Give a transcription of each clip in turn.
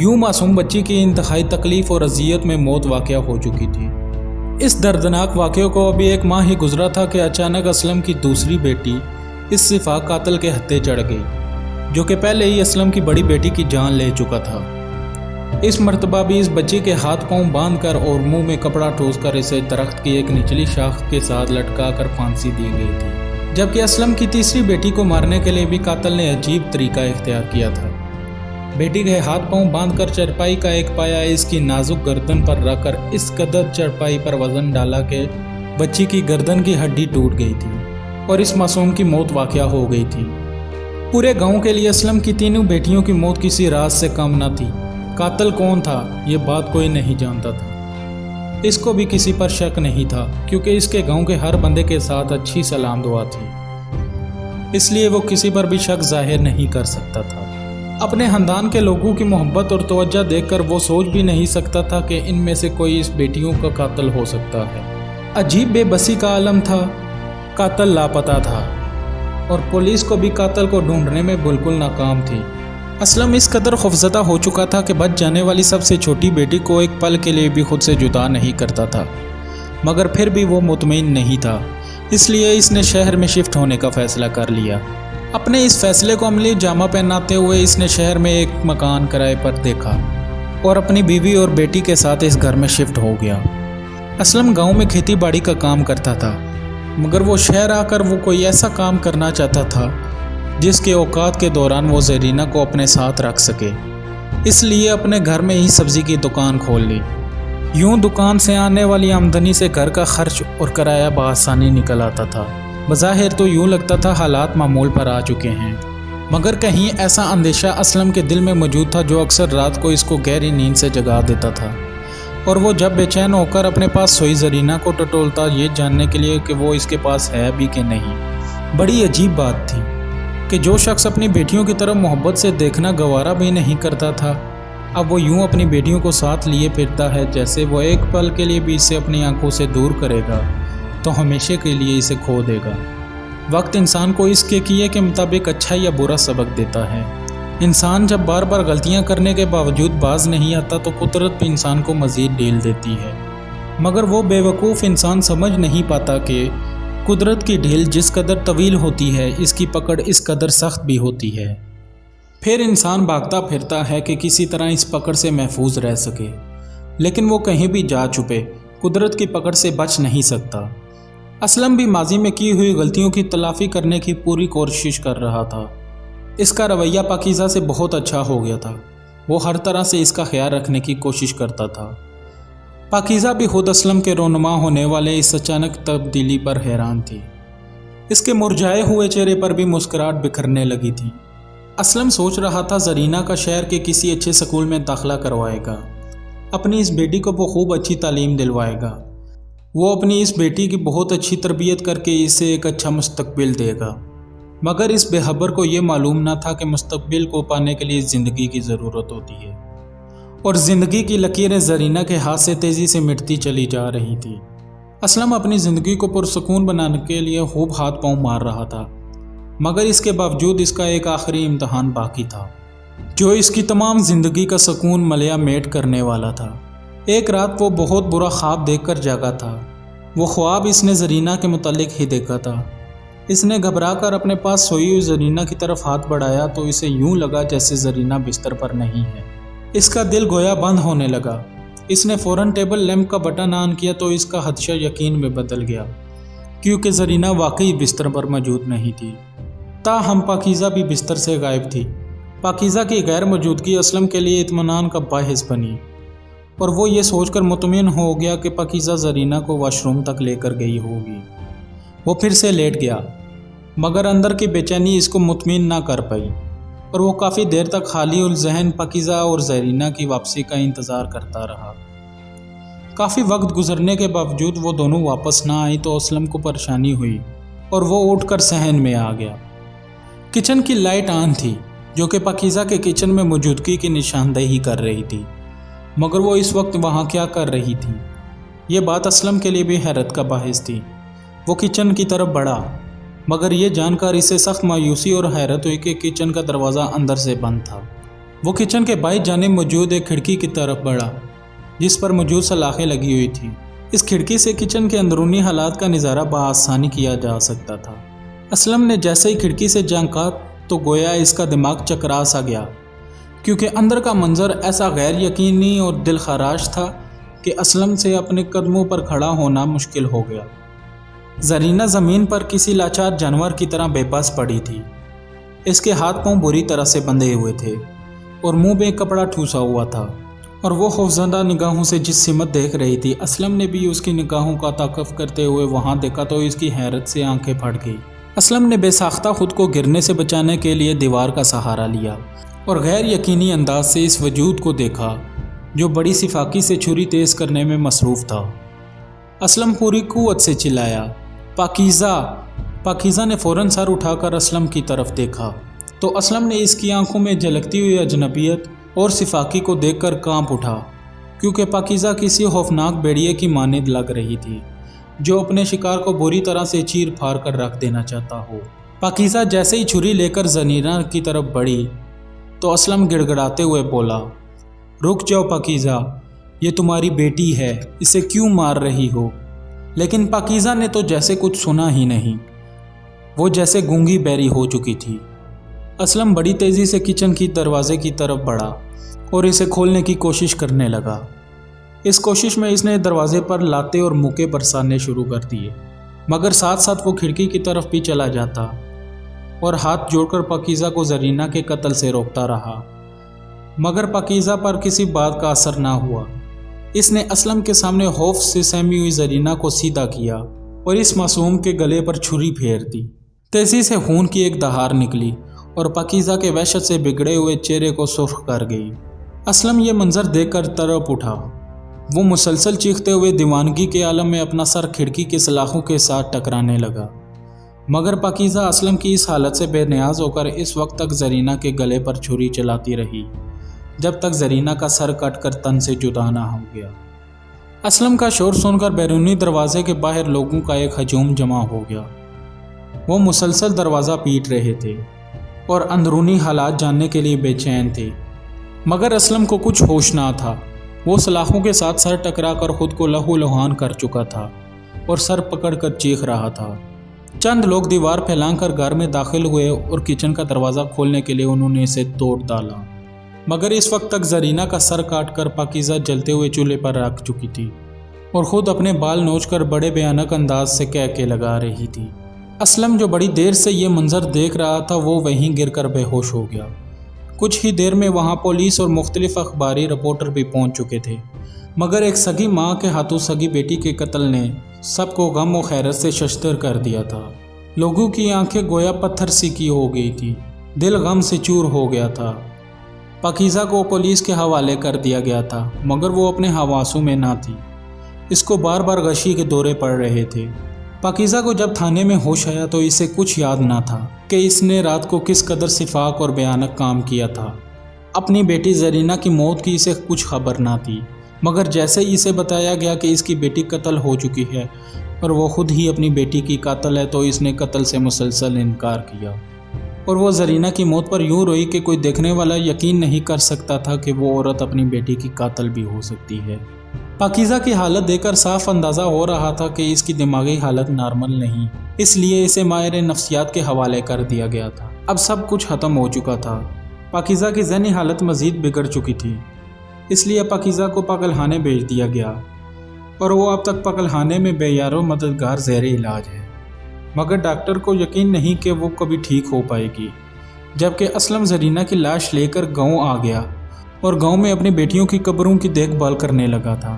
یوں معصوم بچی کی انتہائی تکلیف اور اذیت میں موت واقع ہو چکی تھی۔ اس دردناک واقعے کو ابھی 1 ماہ ہی گزرا تھا کہ اچانک اسلم کی دوسری بیٹی اس صفاق قاتل کے ہتھے چڑھ گئی، جو کہ پہلے ہی اسلم کی بڑی بیٹی کی جان لے چکا تھا۔ اس مرتبہ بھی اس بچی کے ہاتھ پاؤں باندھ کر اور منہ میں کپڑا ٹھوس کر اسے درخت کی ایک نچلی شاخ کے ساتھ لٹکا کر پھانسی دی گئی تھی، جبکہ اسلم کی تیسری بیٹی کو مارنے کے لیے بھی قاتل نے عجیب طریقہ اختیار کیا تھا۔ بیٹی کے ہاتھ پاؤں باندھ کر چرپائی کا ایک پایا اس کی نازک گردن پر رکھ کر اس قدر چرپائی پر وزن ڈالا کہ بچی کی گردن کی ہڈی ٹوٹ گئی تھی اور اس معصوم کی موت واقع ہو گئی تھی۔ پورے گاؤں کے لیے اسلم کی تینوں بیٹیوں کی موت کسی راز سے کم نہ تھی۔ قاتل کون تھا یہ بات کوئی نہیں جانتا تھا۔ اس کو بھی کسی پر شک نہیں تھا، کیونکہ اس کے گاؤں کے ہر بندے کے ساتھ اچھی سلام دعا تھی، اس لیے وہ کسی پر بھی شک ظاہر نہیں کر سکتا تھا۔ اپنے خاندان کے لوگوں کی محبت اور توجہ دیکھ کر وہ سوچ بھی نہیں سکتا تھا کہ ان میں سے کوئی اس بیٹیوں کا قاتل ہو سکتا ہے۔ عجیب بے بسی کا عالم تھا۔ قاتل لاپتہ تھا اور پولیس کو بھی قاتل کو ڈھونڈنے میں بالکل ناکام تھی۔ اسلم اس قدر خوفزدہ ہو چکا تھا کہ بچ جانے والی سب سے چھوٹی بیٹی کو ایک پل کے لیے بھی خود سے جدا نہیں کرتا تھا، مگر پھر بھی وہ مطمئن نہیں تھا، اس لیے اس نے شہر میں شفٹ ہونے کا فیصلہ کر لیا۔ اپنے اس فیصلے کو عملی جامہ پہناتے ہوئے اس نے شہر میں ایک مکان کرائے پر دیکھا اور اپنی بیوی اور بیٹی کے ساتھ اس گھر میں شفٹ ہو گیا۔ اسلم گاؤں میں کھیتی باڑی کا کام کرتا تھا، مگر وہ شہر آ کر وہ کوئی ایسا کام کرنا چاہتا تھا جس کے اوقات کے دوران وہ زرینہ کو اپنے ساتھ رکھ سکے، اس لیے اپنے گھر میں ہی سبزی کی دکان کھول لی۔ یوں دکان سے آنے والی آمدنی سے گھر کا خرچ اور کرایہ بآسانی نکل آتا تھا۔ بظاہر تو یوں لگتا تھا حالات معمول پر آ چکے ہیں، مگر کہیں ایسا اندیشہ اسلم کے دل میں موجود تھا جو اکثر رات کو اس کو گہری نیند سے جگا دیتا تھا، اور وہ جب بے چین ہو کر اپنے پاس سوئی زرینہ کو ٹٹولتا یہ جاننے کے لیے کہ وہ اس کے پاس ہے بھی کہ نہیں۔ بڑی عجیب بات تھی کہ جو شخص اپنی بیٹیوں کی طرف محبت سے دیکھنا گوارا بھی نہیں کرتا تھا، اب وہ یوں اپنی بیٹیوں کو ساتھ لیے پھرتا ہے جیسے وہ ایک پل کے لیے بھی اسے اپنی آنکھوں سے دور کرے گا تو ہمیشہ کے لیے اسے کھو دے گا۔ وقت انسان کو اس کے کیے کے مطابق اچھا یا برا سبق دیتا ہے۔ انسان جب بار بار غلطیاں کرنے کے باوجود باز نہیں آتا تو قدرت بھی انسان کو مزید ڈھیل دیتی ہے، مگر وہ بے وقوف انسان سمجھ نہیں پاتا کہ قدرت کی ڈھیل جس قدر طویل ہوتی ہے اس کی پکڑ اس قدر سخت بھی ہوتی ہے۔ پھر انسان بھاگتا پھرتا ہے کہ کسی طرح اس پکڑ سے محفوظ رہ سکے، لیکن وہ کہیں بھی جا چھپے قدرت کی پکڑ سے بچ نہیں سکتا۔ اسلم بھی ماضی میں کی ہوئی غلطیوں کی تلافی کرنے کی پوری کوشش کر رہا تھا۔ اس کا رویہ پاکیزہ سے بہت اچھا ہو گیا تھا، وہ ہر طرح سے اس کا خیال رکھنے کی کوشش کرتا تھا۔ پاکیزہ بھی خود اسلم کے رونما ہونے والے اس اچانک تبدیلی پر حیران تھی۔ اس کے مرجھائے ہوئے چہرے پر بھی مسکراہٹ بکھرنے لگی تھی۔ اسلم سوچ رہا تھا زرینہ کا شہر کے کسی اچھے سکول میں داخلہ کروائے گا، اپنی اس بیٹی کو وہ خوب اچھی تعلیم دلوائے گا، وہ اپنی اس بیٹی کی بہت اچھی تربیت کر کے اسے ایک اچھا مستقبل دے گا۔ مگر اس بے خبر کو یہ معلوم نہ تھا کہ مستقبل کو پانے کے لیے زندگی کی ضرورت ہوتی ہے، اور زندگی کی لکیریں زرینہ کے ہاتھ سے تیزی سے مٹتی چلی جا رہی تھی۔ اسلم اپنی زندگی کو پرسکون بنانے کے لیے خوب ہاتھ پاؤں مار رہا تھا، مگر اس کے باوجود اس کا ایک آخری امتحان باقی تھا جو اس کی تمام زندگی کا سکون ملیا میٹ کرنے والا تھا۔ ایک رات وہ بہت برا خواب دیکھ کر جاگا تھا۔ وہ خواب اس نے زرینہ کے متعلق ہی دیکھا تھا۔ اس نے گھبرا کر اپنے پاس سوئی ہوئی زرینہ کی طرف ہاتھ بڑھایا تو اسے یوں لگا جیسے زرینہ بستر پر نہیں ہے۔ اس کا دل گویا بند ہونے لگا۔ اس نے فوراً ٹیبل لیمپ کا بٹن آن کیا تو اس کا خدشہ یقین میں بدل گیا، کیونکہ زرینہ واقعی بستر پر موجود نہیں تھی، تاہم پاکیزہ بھی بستر سے غائب تھی۔ پاکیزہ کی غیر موجودگی اسلم کے لیے اطمینان کا باعث بنی، اور وہ یہ سوچ کر مطمئن ہو گیا کہ پاکیزہ زرینہ کو واش روم تک لے کر گئی ہوگی۔ وہ پھر سے لیٹ گیا، مگر اندر کی بے چینی اس کو مطمئن نہ کر پائی، اور وہ کافی دیر تک خالی الذہن پاکیزہ اور زرینہ کی واپسی کا انتظار کرتا رہا۔ کافی وقت گزرنے کے باوجود وہ دونوں واپس نہ آئی تو اسلم کو پریشانی ہوئی، اور وہ اٹھ کر صحن میں آ گیا۔ کچن کی لائٹ آن تھی، جو کہ پاکیزہ کے کچن میں موجودگی کی نشاندہی کر رہی تھی، مگر وہ اس وقت وہاں کیا کر رہی تھی یہ بات اسلم کے لیے بھی حیرت کا باعث تھی۔ وہ کچن کی طرف بڑھا، مگر یہ جان کر اسے سخت مایوسی اور حیرت ہوئی کہ کچن کا دروازہ اندر سے بند تھا۔ وہ کچن کے بائیں جانب موجود ایک کھڑکی کی طرف بڑھا جس پر موجود سلاخیں لگی ہوئی تھی۔ اس کھڑکی سے کچن کے اندرونی حالات کا نظارہ بآسانی کیا جا سکتا تھا۔ اسلم نے جیسے ہی کھڑکی سے جھانکا تو گویا اس کا دماغ چکرا سا گیا، کیونکہ اندر کا منظر ایسا غیر یقینی اور دل خراش تھا کہ اسلم سے اپنے قدموں پر کھڑا ہونا مشکل ہو گیا۔ زرینہ زمین پر کسی لاچار جانور کی طرح بے بس پڑی تھی۔ اس کے ہاتھ پاؤں بری طرح سے بندھے ہوئے تھے اور منہ میں کپڑا ٹھوسا ہوا تھا، اور وہ خوفزدہ نگاہوں سے جس سمت دیکھ رہی تھی، اسلم نے بھی اس کی نگاہوں کا تعاقب کرتے ہوئے وہاں دیکھا تو اس کی حیرت سے آنکھیں پھٹ گئی۔ اسلم نے بے ساختہ خود کو گرنے سے بچانے کے لیے دیوار کا سہارا لیا اور غیر یقینی انداز سے اس وجود کو دیکھا جو بڑی سفاکی سے چھری تیز کرنے میں مصروف تھا۔ اسلم پوری قوت سے چلایا، پاکیزہ! پاکیزہ نے فوراً سر اٹھا کر اسلم کی طرف دیکھا تو اسلم نے اس کی آنکھوں میں جھلکتی ہوئی اجنبیت اور سفاکی کو دیکھ کر کانپ اٹھا، کیونکہ پاکیزہ کسی خوفناک بھیڑیے کی مانند لگ رہی تھی جو اپنے شکار کو بری طرح سے چیر پھاڑ کر رکھ دینا چاہتا ہو۔ پاکیزہ جیسے ہی چھری لے کر زرینہ کی طرف بڑھی تو اسلم گڑ گڑاتے ہوئے بولا، رک جاؤ پاکیزہ، یہ تمہاری بیٹی ہے، اسے کیوں مار رہی ہو؟ لیکن پاکیزہ نے تو جیسے کچھ سنا ہی نہیں، وہ جیسے گونگی بہری ہو چکی تھی۔ اسلم بڑی تیزی سے کچن کی دروازے کی طرف بڑھا اور اسے کھولنے کی کوشش کرنے لگا۔ اس کوشش میں اس نے دروازے پر لاتے اور مکے برسانے شروع کر دیے، مگر ساتھ ساتھ وہ کھڑکی کی طرف بھی چلا جاتا اور ہاتھ جوڑ کر پاکیزہ کو زرینہ کے قتل سے روکتا رہا، مگر پاکیزہ پر کسی بات کا اثر نہ ہوا۔ اس نے اسلم کے سامنے خوف سے سہمی ہوئی زرینہ کو سیدھا کیا اور اس معصوم کے گلے پر چھری پھیر دی۔ تیزی سے خون کی ایک دھار نکلی اور پاکیزہ کے وحشت سے بگڑے ہوئے چہرے کو سرخ کر گئی۔ اسلم یہ منظر دیکھ کر تڑپ اٹھا۔ وہ مسلسل چیختے ہوئے دیوانگی کے عالم میں اپنا سر کھڑکی کے سلاخوں کے ساتھ ٹکرانے لگا، مگر پاکیزہ اسلم کی اس حالت سے بے نیاز ہو کر اس وقت تک زرینہ کے گلے پر چھری چلاتی رہی جب تک زرینہ کا سر کٹ کر تن سے جدا نہ ہو گیا۔ اسلم کا شور سن کر بیرونی دروازے کے باہر لوگوں کا ایک ہجوم جمع ہو گیا۔ وہ مسلسل دروازہ پیٹ رہے تھے اور اندرونی حالات جاننے کے لیے بے چین تھے، مگر اسلم کو کچھ ہوش نہ تھا۔ وہ سلاخوں کے ساتھ سر ٹکرا کر خود کو لہو لہان کر چکا تھا اور سر پکڑ کر چیخ رہا تھا۔ چند لوگ دیوار پھیلا کر گھر میں داخل ہوئے اور کچن کا دروازہ کھولنے کے لیے انہوں نے اسے توڑ ڈالا، مگر اس وقت تک زرینہ کا سر کاٹ کر پاکیزہ جلتے ہوئے چولہے پر رکھ چکی تھی اور خود اپنے بال نوچ کر بڑے بھیانک انداز سے کہکے لگا رہی تھی۔ اسلم جو بڑی دیر سے یہ منظر دیکھ رہا تھا وہ وہیں گر کر بے ہوش ہو گیا۔ کچھ ہی دیر میں وہاں پولیس اور مختلف اخباری رپورٹر بھی پہنچ چکے تھے، مگر ایک سگی ماں کے ہاتھوں سگی بیٹی کے قتل نے سب کو غم و خیرت سے ششدر کر دیا تھا۔ لوگوں کی آنکھیں گویا پتھر سی کی ہو گئی تھی، دل غم سے چور ہو گیا تھا۔ پاکیزہ کو پولیس کے حوالے کر دیا گیا تھا، مگر وہ اپنے حواسوں میں نہ تھی۔ اس کو بار بار غشی کے دورے پڑ رہے تھے۔ پاکیزہ کو جب تھانے میں ہوش آیا تو اسے کچھ یاد نہ تھا کہ اس نے رات کو کس قدر سفاک اور بھیانک کام کیا تھا۔ اپنی بیٹی زرینہ کی موت کی اسے کچھ خبر نہ تھی، مگر جیسے ہی اسے بتایا گیا کہ اس کی بیٹی قتل ہو چکی ہے اور وہ خود ہی اپنی بیٹی کی قاتل ہے تو اس نے قتل سے مسلسل انکار کیا، اور وہ زرینہ کی موت پر یوں روئی کہ کوئی دیکھنے والا یقین نہیں کر سکتا تھا کہ وہ عورت اپنی بیٹی کی قاتل بھی ہو سکتی ہے۔ پاکیزہ کی حالت دیکھ کر صاف اندازہ ہو رہا تھا کہ اس کی دماغی حالت نارمل نہیں، اس لیے اسے ماہر نفسیات کے حوالے کر دیا گیا تھا۔ اب سب کچھ ختم ہو چکا تھا۔ پاکیزہ کی ذہنی حالت مزید بگڑ چکی تھی، اس لیے پاکیزہ کو پاگل خانے بھیج دیا گیا اور وہ اب تک پاگل خانے میں بے یار و مددگار زیر علاج ہے، مگر ڈاکٹر کو یقین نہیں کہ وہ کبھی ٹھیک ہو پائے گی۔ جبکہ اسلم زرینہ کی لاش لے کر گاؤں آ گیا اور گاؤں میں اپنی بیٹیوں کی قبروں کی دیکھ بھال کرنے لگا تھا،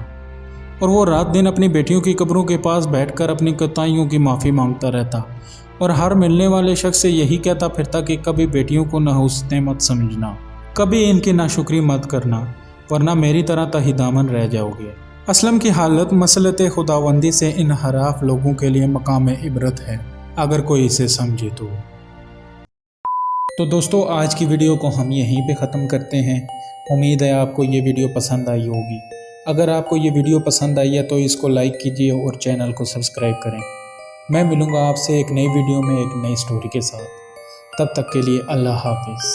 اور وہ رات دن اپنی بیٹیوں کی قبروں کے پاس بیٹھ کر اپنی کوتاہیوں کی معافی مانگتا رہتا اور ہر ملنے والے شخص سے یہی کہتا پھرتا کہ کبھی بیٹیوں کو نحوستیں مت سمجھنا، کبھی ان کی ناشکری مت کرنا، ورنہ میری طرح تہی دامن رہ جاؤ گے۔ اسلم کی حالت مسلط خداوندی سے انحراف لوگوں کے لیے مقام عبرت ہے، اگر کوئی اسے سمجھے تو دوستو آج کی ویڈیو کو ہم یہیں پہ ختم کرتے ہیں۔ امید ہے آپ کو یہ ویڈیو پسند آئی ہوگی۔ اگر آپ کو یہ ویڈیو پسند آئی ہے تو اس کو لائک کیجیے اور چینل کو سبسکرائب کریں۔ میں ملوں گا آپ سے ایک نئی ویڈیو میں ایک نئی سٹوری کے ساتھ۔ تب تک کے لیے اللہ حافظ۔